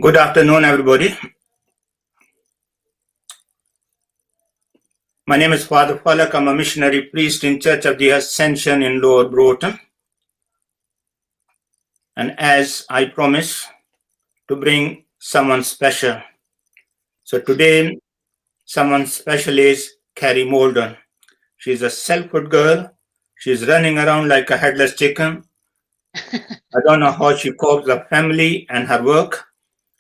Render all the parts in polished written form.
Good afternoon, everybody. My name is Father Falak. I'm a missionary priest in Church of the Ascension in Lower Broughton. And as I promise, to bring someone special. So today, someone special is KERI Muldoon. She's a Salford girl. She's running around like a headless chicken. I don't know how she copes her family and her work.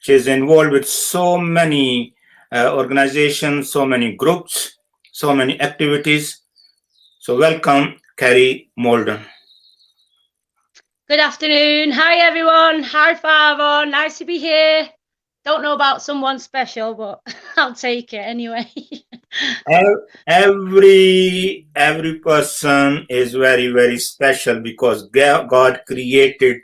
She's involved with so many organizations, so many groups, so many activities. So welcome, KERI Muldoon. Good afternoon. Hi, everyone. Hi, Father. Nice to be here. Don't know about someone special, but I'll take it anyway. Every person is very, very special because God created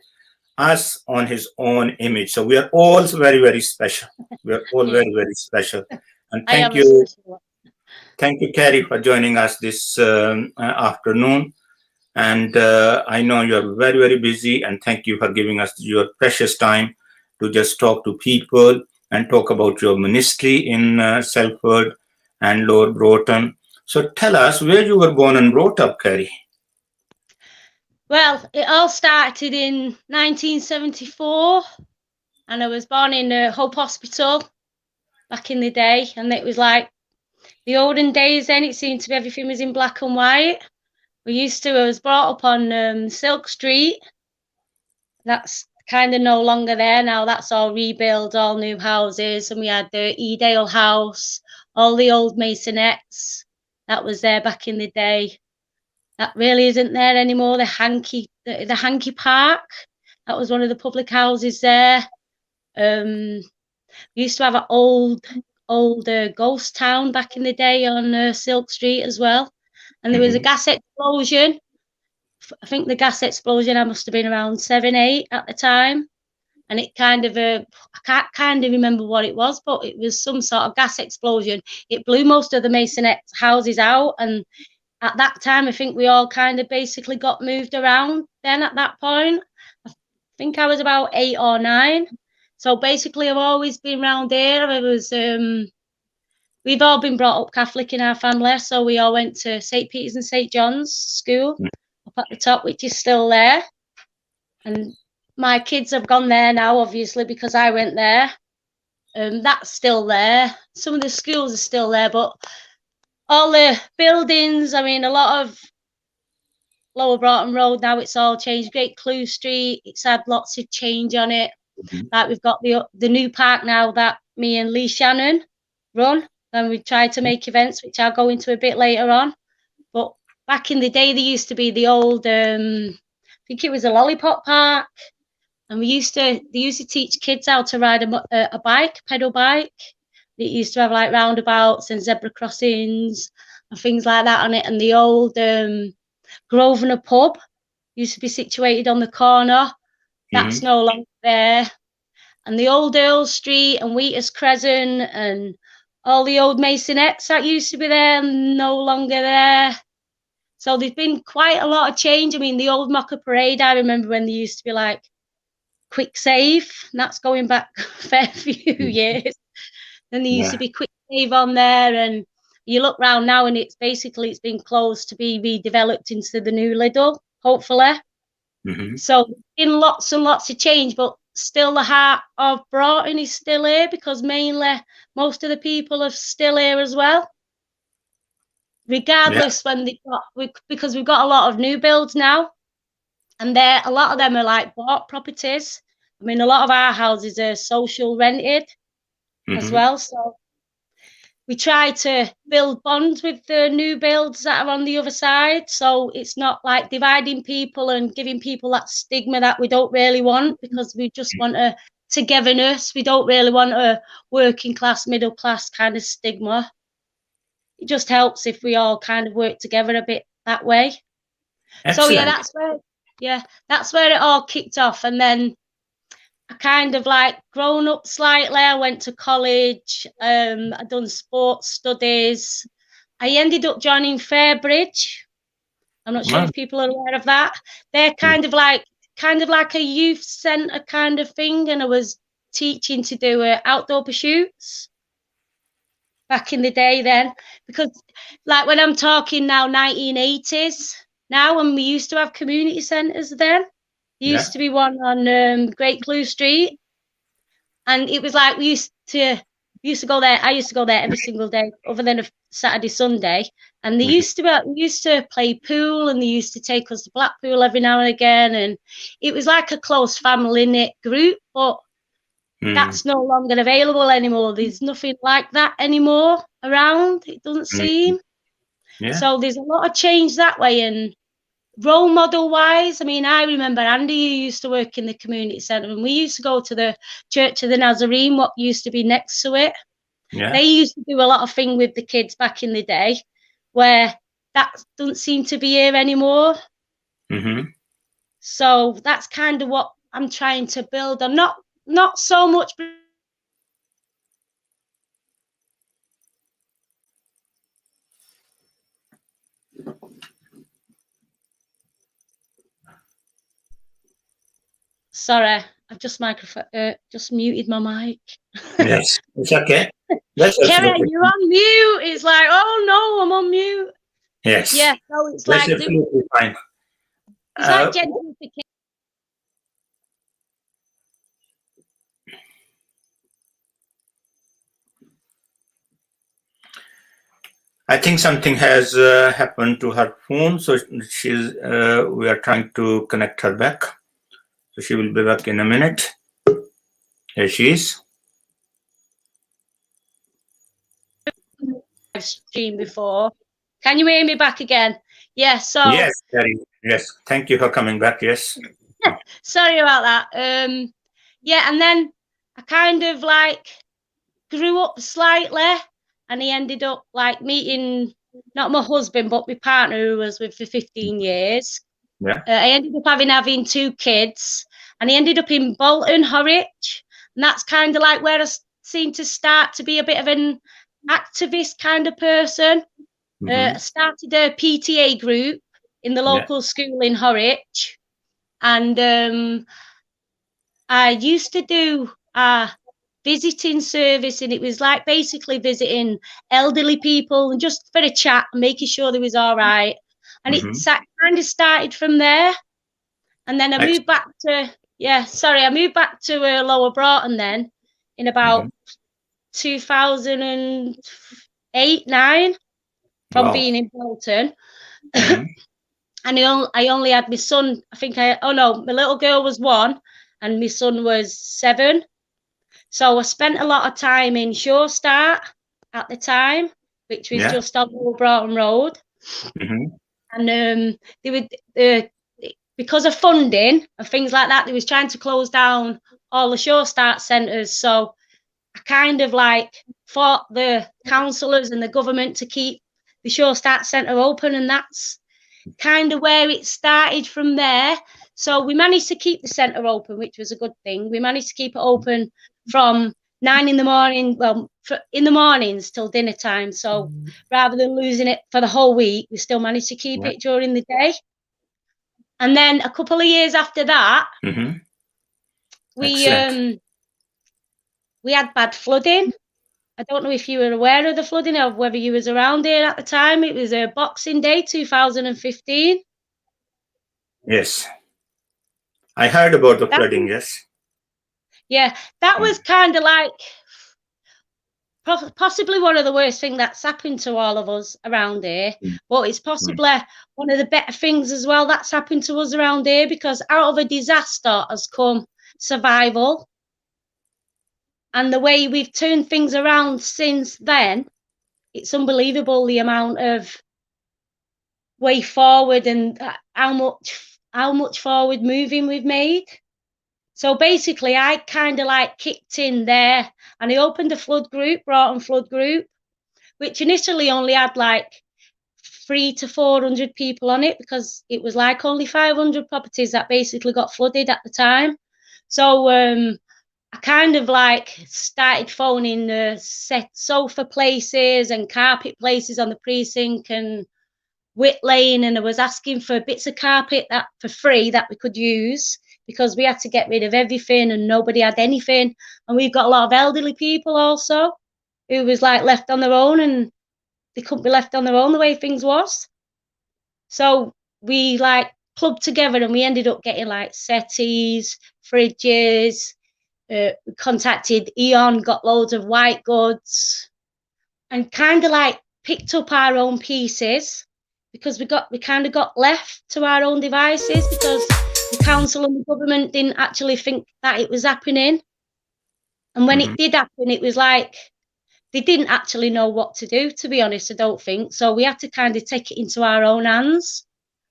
us on his own image. So we are all very, very special. We are all very, very special. And thank you. Thank you, KERI, for joining us this afternoon. And I know you're very, very busy, and thank you for giving us your precious time to just talk to people and talk about your ministry in Salford and Lower Broughton. So tell us where you were born and brought up, KERI. Well, it all started in 1974, and I was born in Hope Hospital back in the day, and it was like the olden days then. It seemed to be everything was in black and white. I was brought up on Silk Street. That's kind of no longer there now. That's all rebuilt, all new houses. And we had the Edale House, all the old maisonettes. That was there back in the day. That really isn't there anymore. The Hanky Park, that was one of the public houses there. We used to have an old ghost town back in the day on Silk Street as well. And there was a gas explosion. I think the gas explosion, I must have been around 7, 8 at the time. And it kind of, I can't kind of remember what it was, but it was some sort of gas explosion. It blew most of the masonette houses out. And at that time, I think we all kind of basically got moved around then at that point. I think I was about 8 or 9. So basically, I've always been around here. We've all been brought up Catholic in our family. So we all went to St. Peter's and St. John's School up at the top, which is still there. And my kids have gone there now, obviously, because I went there. That's still there. Some of the schools are still there, but all the buildings, I mean, a lot of Lower Broughton Road now, it's all changed. Great Clue Street, it's had lots of change on it. Like we've got the new park now that me and Lee Shannon run, and we try to make events, which I'll go into a bit later on. But back in the day, there used to be the old, I think it was a lollipop park, and they used to teach kids how to ride a bike, pedal bike. It used to have like roundabouts and zebra crossings and things like that on it. And the old Grosvenor pub used to be situated on the corner. That's no longer there. And the old Earl Street and Wheater's Crescent and all the old masonettes that used to be there, no longer there. So there's been quite a lot of change. I mean, the old Mocker Parade, I remember when there used to be like Quick Save, and that's going back a fair few years. Then there used to be Quick Save on there, and you look round now and it's been closed to be redeveloped into the new Lidl, hopefully. So in lots and lots of change, but still the heart of Broughton is still here, because mainly most of the people are still here as well. Regardless because we've got a lot of new builds now, and a lot of them are like bought properties. I mean, a lot of our houses are social rented as well. So we try to build bonds with the new builds that are on the other side. So it's not like dividing people and giving people that stigma that we don't really want, because we just want a togetherness. We don't really want a working class, middle class kind of stigma. It just helps if we all kind of work together a bit that way. Excellent. So that's where it all kicked off. And then I kind of like grown up slightly. I went to college. I'd done sports studies. I ended up joining Fairbridge. I'm not sure if people are aware of that. They're kind of like a youth centre kind of thing, and I was teaching to do outdoor pursuits back in the day then, because like when I'm talking now 1980s now, when we used to have community centres then, there used to be one on Great Clue Street, and it was like we used to go there. I used to go there every single day other than a Saturday, Sunday, and we used to play pool, and they used to take us to Blackpool every now and again, and it was like a close family knit group, but that's no longer available anymore. There's nothing like that anymore around, it doesn't seem. So there's a lot of change that way. And role model wise, I mean, I remember Andy, who used to work in the community centre, and we used to go to the Church of the Nazarene, what used to be next to it. They used to do a lot of things with the kids back in the day, where that doesn't seem to be here anymore. So that's kind of what I'm trying to build on. Not so much. Sorry, I've just muted my mic. Yes, it's okay. Keri, you're on mute. It's like, oh no, I'm on mute. Yes. Yeah, so it's that's like absolutely fine. It's like gentrification. I think something has happened to her phone, so she's. We are trying to connect her back. So she will be back in a minute. Here she is. I've streamed before. Can you hear me back again? Yeah. So yes, Keri. Yes. Thank you for coming back. Yes. Sorry about that. Yeah, and then I kind of like grew up slightly, and he ended up like meeting not my husband but my partner, who was with for 15 years. Yeah. I ended up having 2 kids, and he ended up in Bolton, Horwich, and that's kind of like where I seemed to start to be a bit of an activist kind of person. I started a PTA group in the local school in Horwich, and I used to do a visiting service, and it was like basically visiting elderly people and just for a chat and making sure they was all right. And it kind of started from there. And then I moved back to, I moved back to Lower Broughton then in about 2008-9 from being in Bolton. And I only had my son, my little girl was 1 and my son was 7. So I spent a lot of time in Shore Start at the time, which was just on Lower Broughton Road. And they would, because of funding and things like that, they was trying to close down all the Shore Start centres. So I kind of like fought the councillors and the government to keep the Shore Start centre open, and that's kind of where it started from there. So we managed to keep the centre open, which was a good thing. We managed to keep it open from 9 in the morning, in the mornings till dinner time. So rather than losing it for the whole week, we still managed to keep it during the day. And then a couple of years after that, we had bad flooding. I don't know if you were aware of the flooding or whether you was around here at the time. It was a Boxing Day 2015. Yes. I heard about the flooding, yes. Yeah, that was kind of like possibly one of the worst things that's happened to all of us around here. But it's possibly one of the better things as well that's happened to us around here, because out of a disaster has come survival. And the way we've turned things around since then, it's unbelievable the amount of way forward and how much forward moving we've made. So basically, I kind of like kicked in there, and I opened a flood group, Broughton Flood Group, which initially only had like 300 to 400 people on it, because it was like only 500 properties that basically got flooded at the time. So I kind of like started phoning set sofa places and carpet places on the precinct and Whit Lane, and I was asking for bits of carpet that for free that we could use, because we had to get rid of everything and nobody had anything. And we've got a lot of elderly people also who was like left on their own, and they couldn't be left on their own the way things was. So we like clubbed together and we ended up getting like settees, fridges. We contacted Eon, got loads of white goods, and kind of like picked up our own pieces, because we kind of got left to our own devices because the council and the government didn't actually think that it was happening. And when it did happen, it was like they didn't actually know what to do, to be honest, I don't think. So we had to kind of take it into our own hands.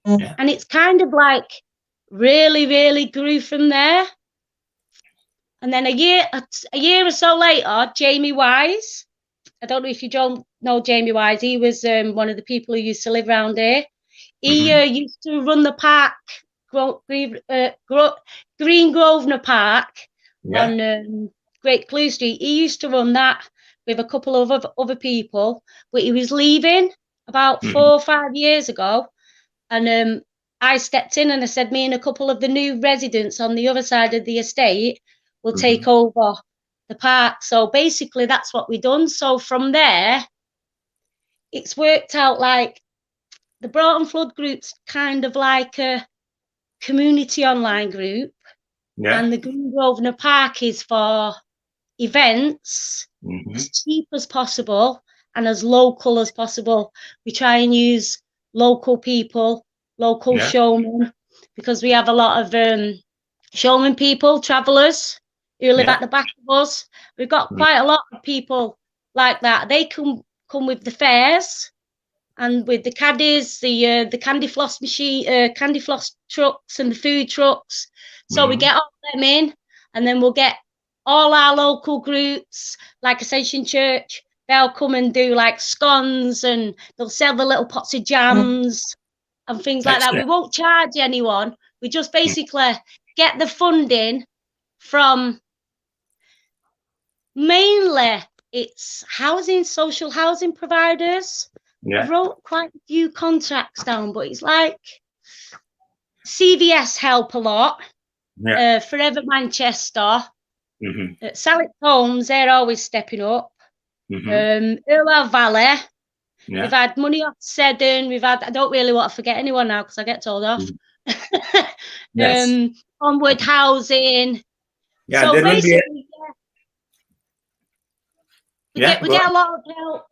Yeah. And it's kind of like really, really grew from there. And then a year or so later, Jamie Wise, I don't know if you don't know Jamie Wise, he was one of the people who used to live around here. He used to run the park, Green Grosvenor Park on Great Clue Street. He used to run that with a couple of other people, but he was leaving about 4 or 5 years ago. And I stepped in and I said, me and a couple of the new residents on the other side of the estate will take over the park. So basically that's what we done. So from there, it's worked out like the Broughton Flood Group's kind of like a community online group. Yeah. And the Green Grosvenor Park is for events as cheap as possible and as local as possible. We try and use local people, local showmen, because we have a lot of showman people, travellers who live at the back of us. We've got quite a lot of people like that. They come with the fairs and with the caddies, the candy floss machine, candy floss trucks and the food trucks. So we get all them in, and then we'll get all our local groups, like Ascension Church. They'll come and do like scones, and they'll sell the little pots of jams and things like that. We won't charge anyone. We just basically get the funding from mainly it's housing, social housing providers. I wrote quite a few contracts down, but it's like CVS help a lot. Forever Manchester. Salix Homes, they're always stepping up. Irwell Valley. We've had Money Off Seddon. We've had, I don't really want to forget anyone now because I get told off. Onward Housing. Yeah, so there basically, will be we get a lot of help.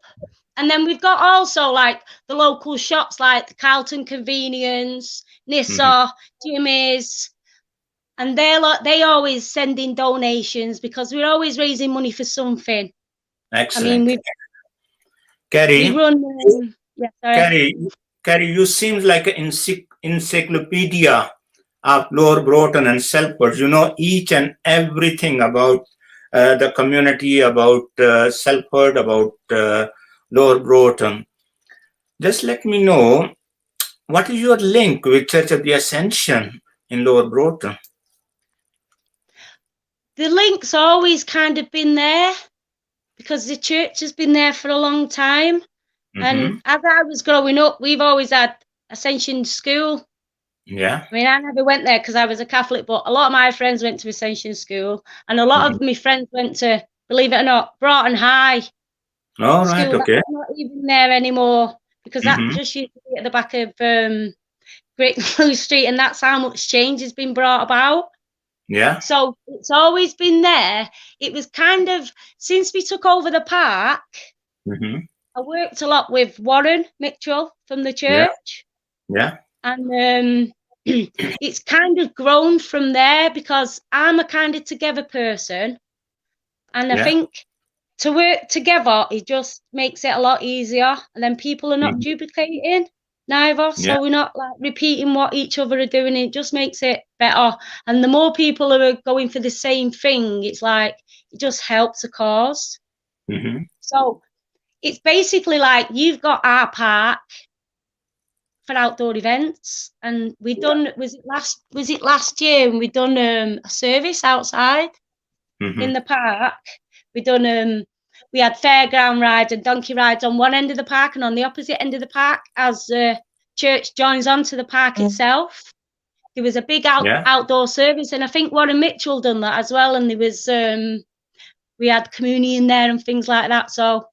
And then we've got also like the local shops like the Carlton Convenience, Nissa, Jimmy's, and they always send in donations because we're always raising money for something. Excellent. I mean, Keri, we run. Keri, you seem like an encyclopedia of Lower Broughton and Selford. You know each and everything about the community, about Selford, about Lower Broughton. Just let me know, what is your link with Church of the Ascension in Lower Broughton? The link's always kind of been there because the church has been there for a long time. And as I was growing up, we've always had Ascension School. Yeah. I mean, I never went there because I was a Catholic, but a lot of my friends went to Ascension School, and a lot of my friends went to, believe it or not, Broughton High All School. right, okay. That's not even there anymore because that just used to be at the back of Great Clue Street, and that's how much change has been brought about. Yeah. So it's always been there. It was kind of, since we took over the park, I worked a lot with Warren Mitchell from the church. Yeah. And it's kind of grown from there because I'm a kind of together person. And I think to work together, it just makes it a lot easier. And then people are not duplicating neither. So we're not like repeating what each other are doing. It just makes it better. And the more people who are going for the same thing, it's like, it just helps the cause. So it's basically like you've got our park for outdoor events, and we done was it last year, and we done a service outside in the park. We done we had fairground rides and donkey rides on one end of the park, and on the opposite end of the park, as the church joins onto the park itself, there was a big Yeah. outdoor service, and I think Warren Mitchell done that as well. And there was we had communion there and things like that. So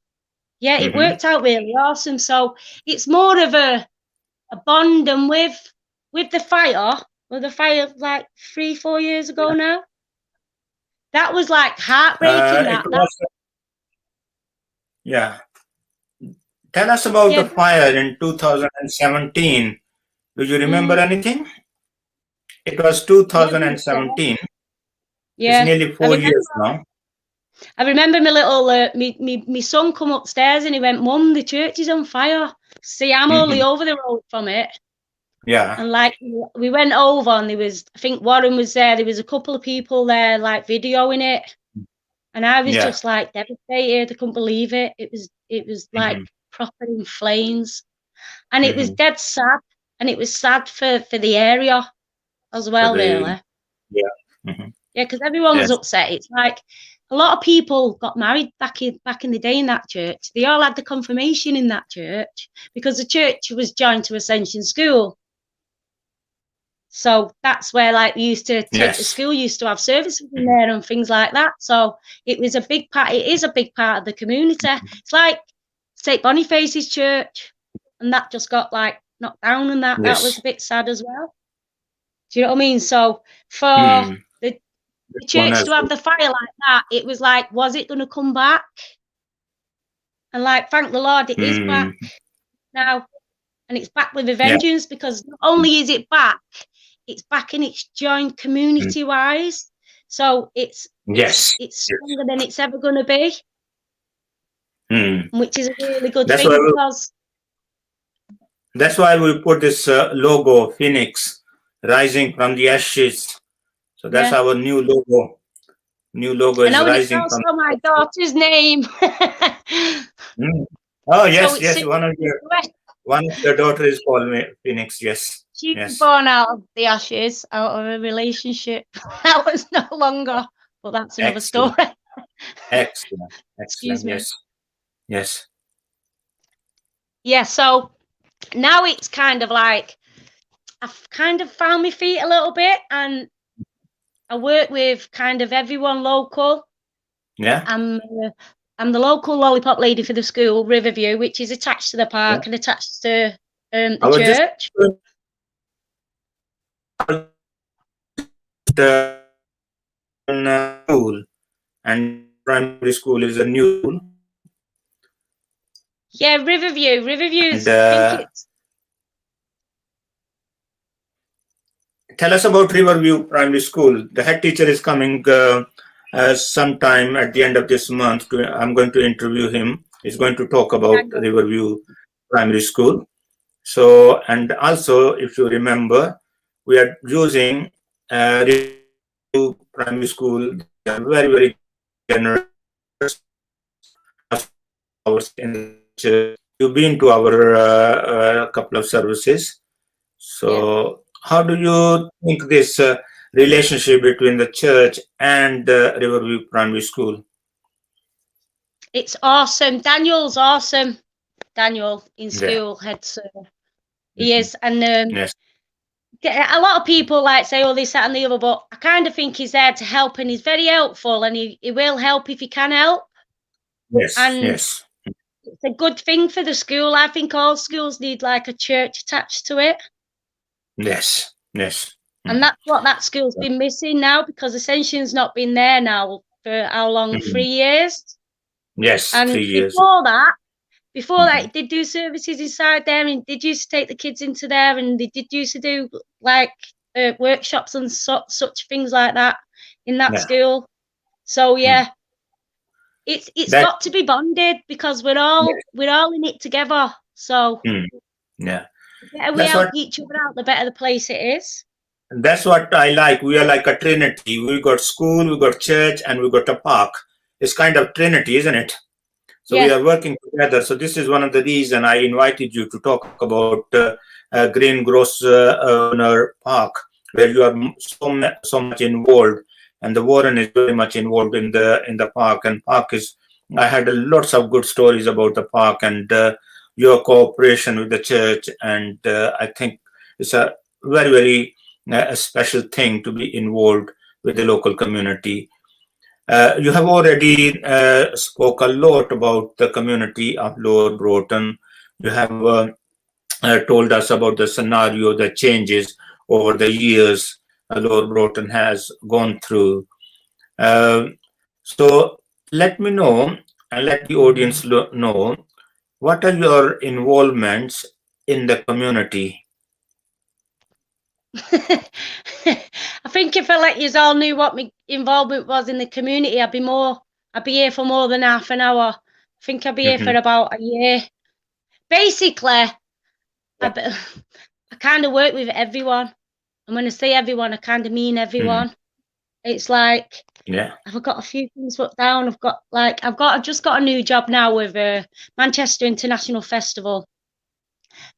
yeah, it worked out really awesome. So it's more of a bond, and with the fire, like 3-4 years ago now. That was like heartbreaking. It was, yeah. Tell us about the fire in 2017. Do you remember anything? It was 2017. Yeah, it's nearly 4 years now. I remember my little me son come upstairs and he went, "Mum, the church is on fire." See, I'm only over the road from it. Yeah. And like we went over, and there was, I think Warren was there. There was a couple of people there, like videoing it, and I was just like devastated. I couldn't believe it. It was like proper in flames, and it was dead sad. And it was sad for the area as well, really. Yeah. Yeah, because everyone was upset. It's like a lot of people got married back in the day in that church. They all had the confirmation in that church because the church was joined to Ascension School. So that's where, like, we used to take the school used to have services in there and things like that. So it was a big part. It is a big part of the community. It's like St. Boniface's church, and that just got like knocked down, and that was a bit sad as well. Do you know what I mean? So for the church to have the fire like that, it was like, was it going to come back? And like, thank the Lord, it is back now, and it's back with a vengeance, because not only is it back, it's back and it's joined community wise. So it's stronger than it's ever going to be, which is a really good thing. Because that's why we put this logo, Phoenix, rising from the ashes. So that's our new logo. New logo is rising from. Also my daughter's name. Oh yes, so yes. One of your daughter is called Phoenix. Yes. She was born out of the ashes, out of a relationship that was no longer. But that's another story. Excellent. Excuse me. Yes. Yeah. So now it's kind of like I've kind of found my feet a little bit, and I work with kind of everyone local. Yeah. I'm the local lollipop lady for the school, Riverview, which is attached to the park and attached to the church. School and primary school is a new school. Yeah, Riverview. Riverview's. Tell us about Riverview Primary School. The head teacher is coming sometime at the end of this month. I'm going to interview him. He's going to talk about Riverview Primary School. So, and also, if you remember, we are using Riverview Primary School. They are very, very generous. In the church. You've been to our couple of services. So, how do you think this relationship between the church and Riverview Primary School? It's awesome. Daniel's awesome. Daniel in school head sir. He is, and a lot of people like say, "Oh, this, that, and the other," but I kind of think he's there to help, and he's very helpful, and he will help if he can help. Yes, and yes. It's a good thing for the school. I think all schools need like a church attached to it. Yes, yes. And that's what that school's been missing now, because Ascension's not been there now for how long? 3 years. Yes, and 3 years. Before that, they do services inside there, and they used to take the kids into there, and they did used to do like workshops and such things like that in that school. So it's got to be bonded, because we're all in it together. So the better we help each other out, the better the place it is. That's what I like. We are like a trinity. We got school, we got church, and we got a park. It's kind of trinity, isn't it? So we are working together. So this is one of the reasons I invited you to talk about Green Grosvenor Park, where you are so much involved, and the Warren is very much involved in the park. And park is, I had lots of good stories about the park and your cooperation with the church, and I think it's a very, very a special thing to be involved with the local community. You have already spoke a lot about the community of Lower Broughton. You have told us about the scenario, the changes over the years Lower Broughton has gone through. So let me know and let the audience know, what are your involvements in the community? I think if I let you all knew what my involvement was in the community, I'd be here for more than half an hour. I think I'd be here for about a year. Basically, I kind of work with everyone. And when I say everyone, I kind of mean everyone. It's like, I've got a few things put down. I've just got a new job now with Manchester International Festival.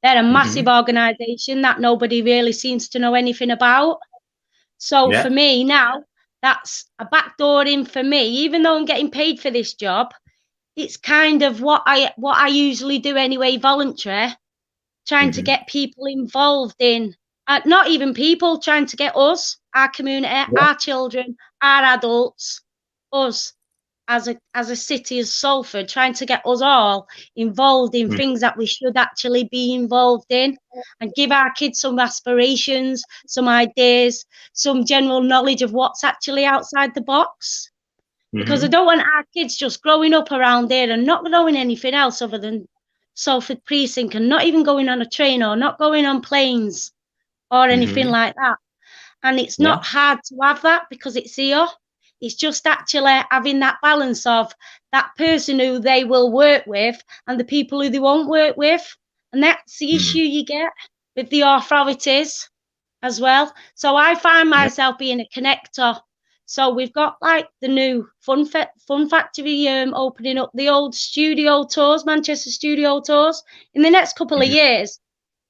They're a massive organisation that nobody really seems to know anything about. So for me now, that's a backdoor in for me. Even though I'm getting paid for this job, it's kind of what I usually do anyway, voluntary, trying to get people involved in, not even people, trying to get us, our community, our children, our adults, us as a city as Salford, trying to get us all involved in things that we should actually be involved in, and give our kids some aspirations, some ideas, some general knowledge of what's actually outside the box. Because I don't want our kids just growing up around here and not knowing anything else other than Salford precinct, and not even going on a train or not going on planes or anything like that. And it's not hard to have that because it's here. It's just actually having that balance of that person who they will work with and the people who they won't work with. And that's the issue you get with the authorities as well. So I find myself being a connector. So we've got like the new Fun Factory opening up the old studio tours, Manchester studio tours. In the next couple of years,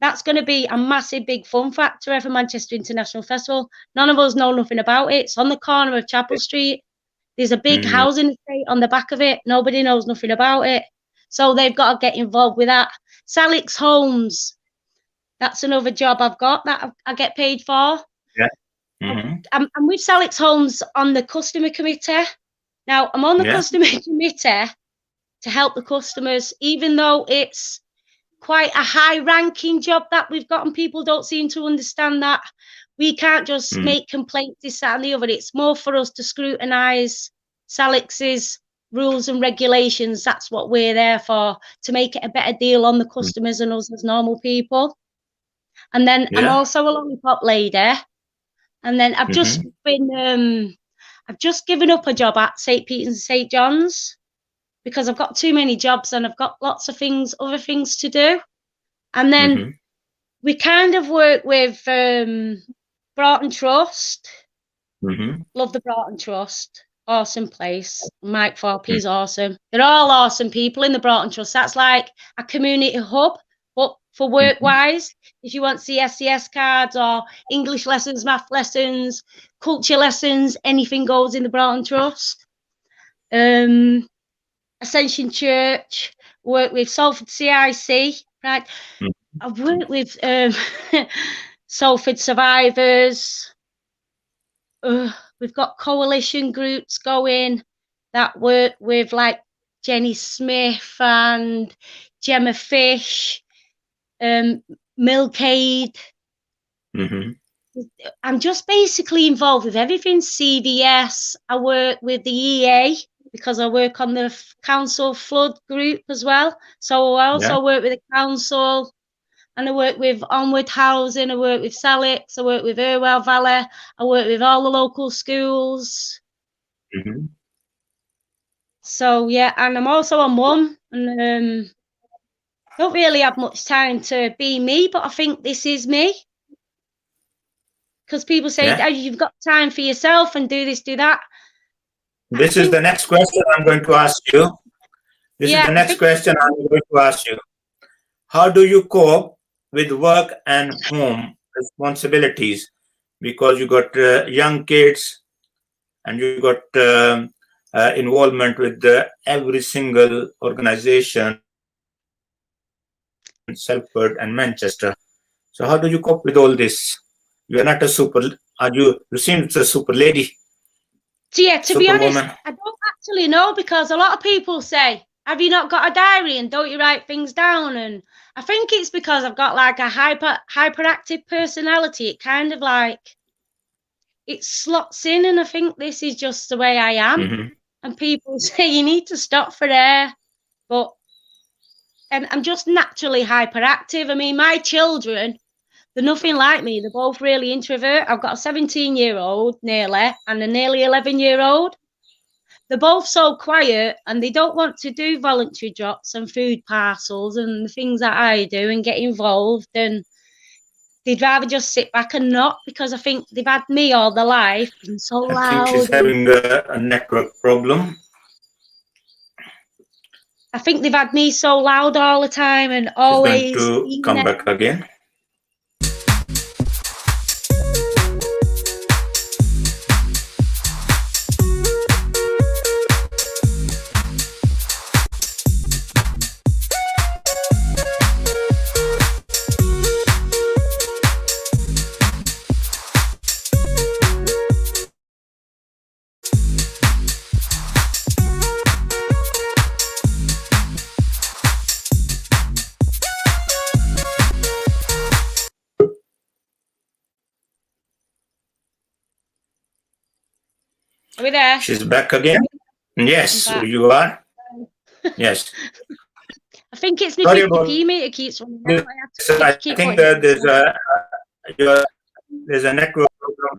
that's going to be a massive big fun factory for Manchester International Festival. None of us know nothing about it. It's on the corner of Chapel Street. There's a big housing estate on the back of it. Nobody knows nothing about it. So they've got to get involved with that. Salix Homes, that's another job I've got that I get paid for. I'm with Salix Homes on the customer committee. Now, I'm on the customer committee to help the customers, even though it's quite a high-ranking job that we've got, and people don't seem to understand that. We can't just make complaints, this, that, and the other. It's more for us to scrutinise Salix's rules and regulations. That's what we're there for, to make it a better deal on the customers and us as normal people. And then I'm also a lollipop lady. And then I've just been, I've just given up a job at St. Peter's and St. John's because I've got too many jobs and I've got lots of things, other things to do. And then we kind of work with Broughton Trust. Love the Broughton Trust. Awesome place. Mike Thorpe, he's awesome. They're all awesome people in the Broughton Trust. That's like a community hub, but for work-wise, if you want CSCS cards or English lessons, math lessons, culture lessons, anything goes in the Broughton Trust. Ascension Church, work with Salford CIC, right? I've worked with Salford Survivors. We've got coalition groups going that work with like Jenny Smith and Gemma Fish, Milkade. I'm just basically involved with everything. CVS, I work with the EA because I work on the council flood group as well. So I also work with the council, and I work with Onward Housing, I work with Salix, I work with Irwell Valley, I work with all the local schools. So yeah, and I'm also a mum, and don't really have much time to be me, but I think this is me. Because people say, oh, you've got time for yourself and do this, do that. This is the next question I'm going to ask you. This is the next question I'm going to ask you. How do you cope with work and home responsibilities? Because you got young kids and you got involvement with every single organization in Salford and Manchester. So how do you cope with all this? You're not a super. You seem a super lady. So yeah, to be honest, Superwoman. I don't actually know, because a lot of people say, have you not got a diary and don't you write things down? And I think it's because I've got like a hyperactive personality. It kind of like, it slots in, and I think this is just the way I am. Mhm. And people say you need to stop for air, but and I'm just naturally hyperactive. I mean, my children, they're nothing like me. They're both really introvert. I've got a 17-year-old nearly and a nearly 11-year-old. They're both so quiet, and they don't want to do voluntary drops and food parcels and the things that I do and get involved, and they'd rather just sit back and not, because I think they've had me all their life and so I think loud. she's having a network problem. I think they've had me so loud all the time and She's going always to come back again. Are we there? She's back again. Yes, back. you are. Yes. I think it's my Sorry 50p meter keeps running out. I think that there's a network problem.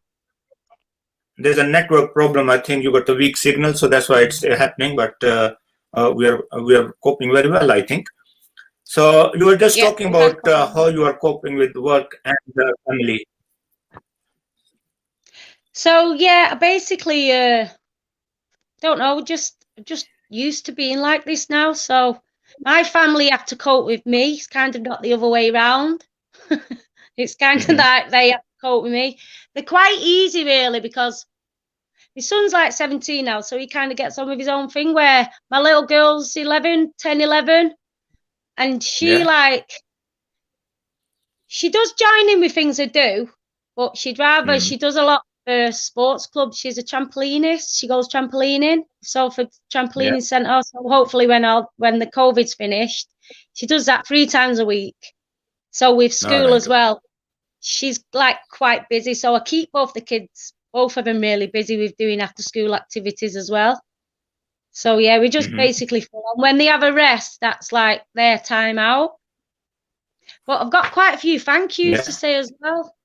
There's a network problem. I think you got a weak signal, so that's why it's happening. But we are coping very well, I think. So you were just talking about how you are coping with work and family. So yeah, I basically don't know, just used to being like this now. So my family have to cope with me. It's kind of not the other way around. It's kind of like they have to cope with me. They're quite easy really, because my son's like 17 now, so he kind of gets on with his own thing, where my little girl's 10, 11, and she she does join in with things I do, but she'd rather, she does a lot for sports clubs. She's a trampolinist. She goes trampolining, Salford Trampolining Centre. So hopefully when the COVID's finished, she does that 3 times a week. So with school as well, she's like quite busy. So I keep both the kids, both of them really busy with doing after school activities as well. So yeah, we just basically full on. When they have a rest, that's like their time out. But I've got quite a few thank yous to say as well.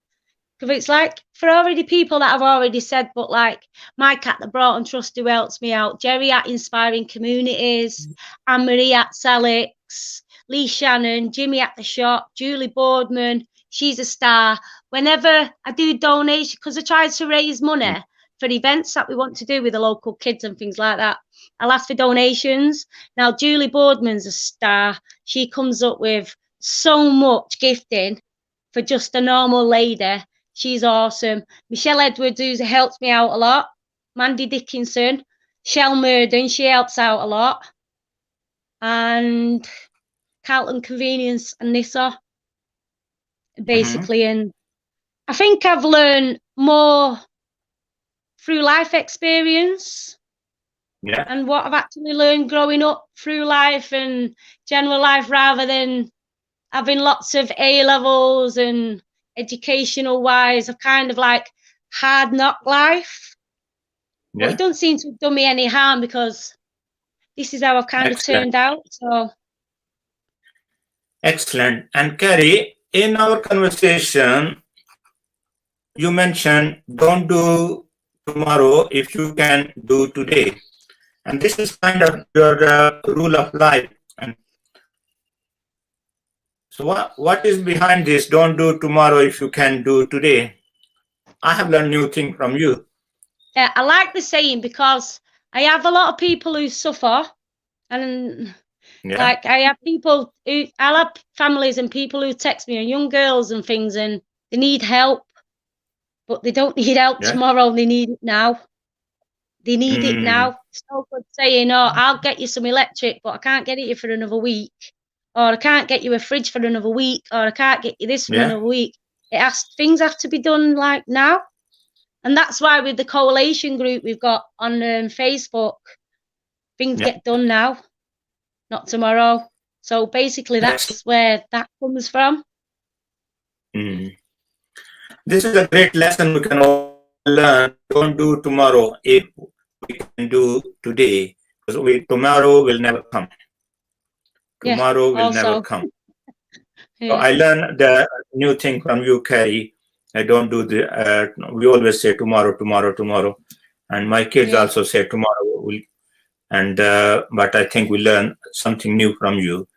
Because it's like, for already people that I've already said, but like Mike at the Broughton Trust, who helps me out, Jerry at Inspiring Communities, Anne-Marie at Salix, Lee Shannon, Jimmy at the shop, Julie Boardman, she's a star. Whenever I do donations, because I try to raise money for events that we want to do with the local kids and things like that, I'll ask for donations. Now, Julie Boardman's a star. She comes up with so much gifting for just a normal lady. She's awesome. Michelle Edwards, who helps me out a lot. Mandy Dickinson. Shell Murden, she helps out a lot. And Carlton Convenience and Nissa, basically. And I think I've learned more through life experience. And what I've actually learned growing up through life and general life, rather than having lots of A levels and educational wise, I've kind of like hard knock life. But it doesn't seem to have done me any harm, because this is how I've kind of turned out. So excellent. And Keri, in our conversation, you mentioned don't do tomorrow if you can do today. And this is kind of your rule of life. And so what is behind this? Don't do tomorrow if you can do today. I have learned new thing from you. Yeah, I like the saying, because I have a lot of people who suffer, and like I have people I'll have families and people who text me, and young girls and things, and they need help, but they don't need help tomorrow. They need it now. They need it now. It's no good saying, oh, I'll get you some electric, but I can't get it for another week. Or I can't get you a fridge for another week. Or I can't get you this for another week. things have to be done like now. And that's why with the coalition group we've got on Facebook, things get done now, not tomorrow. So basically that's where that comes from. This is a great lesson we can all learn. Don't do tomorrow if we can do today, because tomorrow will never come. Tomorrow will never come. So I learned the new thing from you, Keri. I don't do the. We always say tomorrow, tomorrow, tomorrow, and my kids also say tomorrow. But I think we learn something new from you.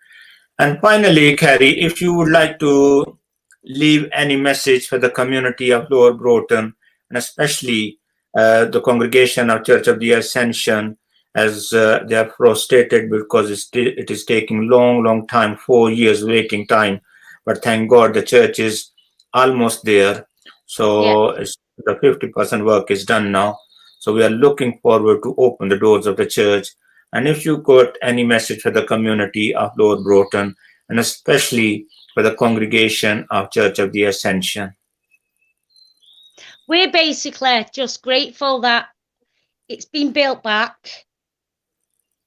And finally, Keri, if you would like to leave any message for the community of Lower Broughton, and especially the congregation of Church of the Ascension, as they are frustrated because it is taking long time, 4 years waiting time. But thank God the church is almost there. So the 50% work is done now. So we are looking forward to open the doors of the church. And if you got any message for the community of Lower Broughton, and especially for the congregation of Church of the Ascension. We're basically just grateful that it's been built back,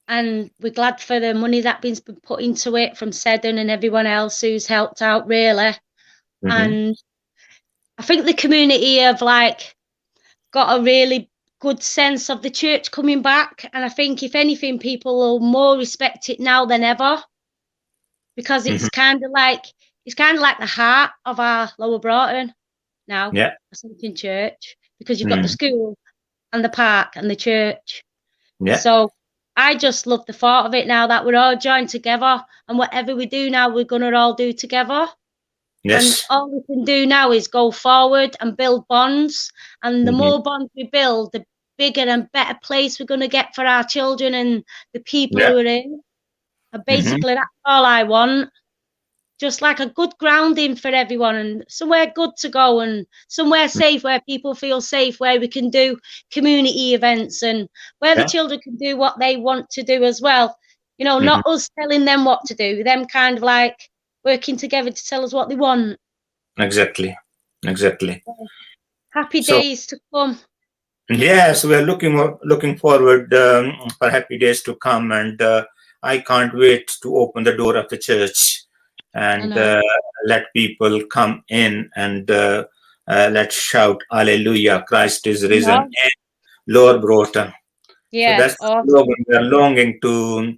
and we're glad for the money that's been put into it from Seddon and everyone else who's helped out, really. And I think the community have got a really good sense of the church coming back, and I think if anything, people will more respect it now than ever, because it's kind of like the heart of our Lower Broughton now, Ascension Church, because you've got the school and the park and the church. So I just love the thought of it now that we're all joined together, and whatever we do now, we're gonna all do together. And all we can do now is go forward and build bonds, and the more bonds we build, the bigger and better place we're gonna get for our children and the people who are in. And basically that's all I want. Just like a good grounding for everyone, and somewhere good to go, and somewhere safe where people feel safe, where we can do community events, and where the children can do what they want to do as well. You know, not us telling them what to do, them kind of like working together to tell us what they want. Exactly. Happy days to come. Yes, we are looking forward for happy days to come, and I can't wait to open the door of the church and let people come in, and let's shout hallelujah, Christ is risen in Lower Broughton. So that's the slogan. We are longing to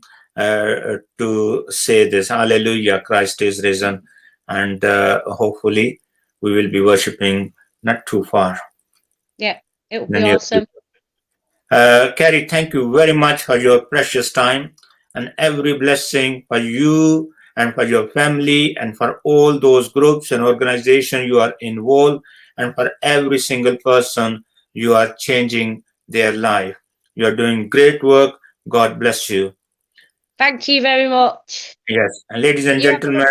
say this, hallelujah, Christ is risen, and hopefully we will be worshipping not too far. Yeah, it will be awesome. Keri, thank you very much for your precious time, and every blessing for you and for your family and for all those groups and organizations you are involved, and for every single person you are changing their life. You are doing great work. God bless you. Thank you very much. Yes, and ladies and gentlemen.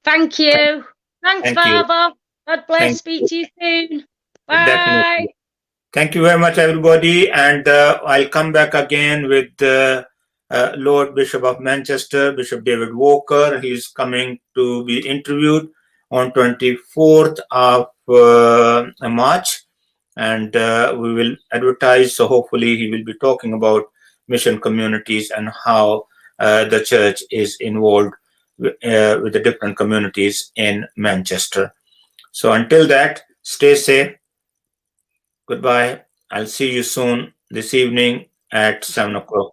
Thank you. Thanks, Father. God bless. Speak to you soon. Bye. Definitely. Thank you very much, everybody. And I'll come back again with Lord Bishop of Manchester, Bishop David Walker. He's coming to be interviewed on 24th of March. And we will advertise. So hopefully he will be talking about mission communities and how the church is involved with the different communities in Manchester. So until that, stay safe. Goodbye. I'll see you soon this evening at 7 o'clock.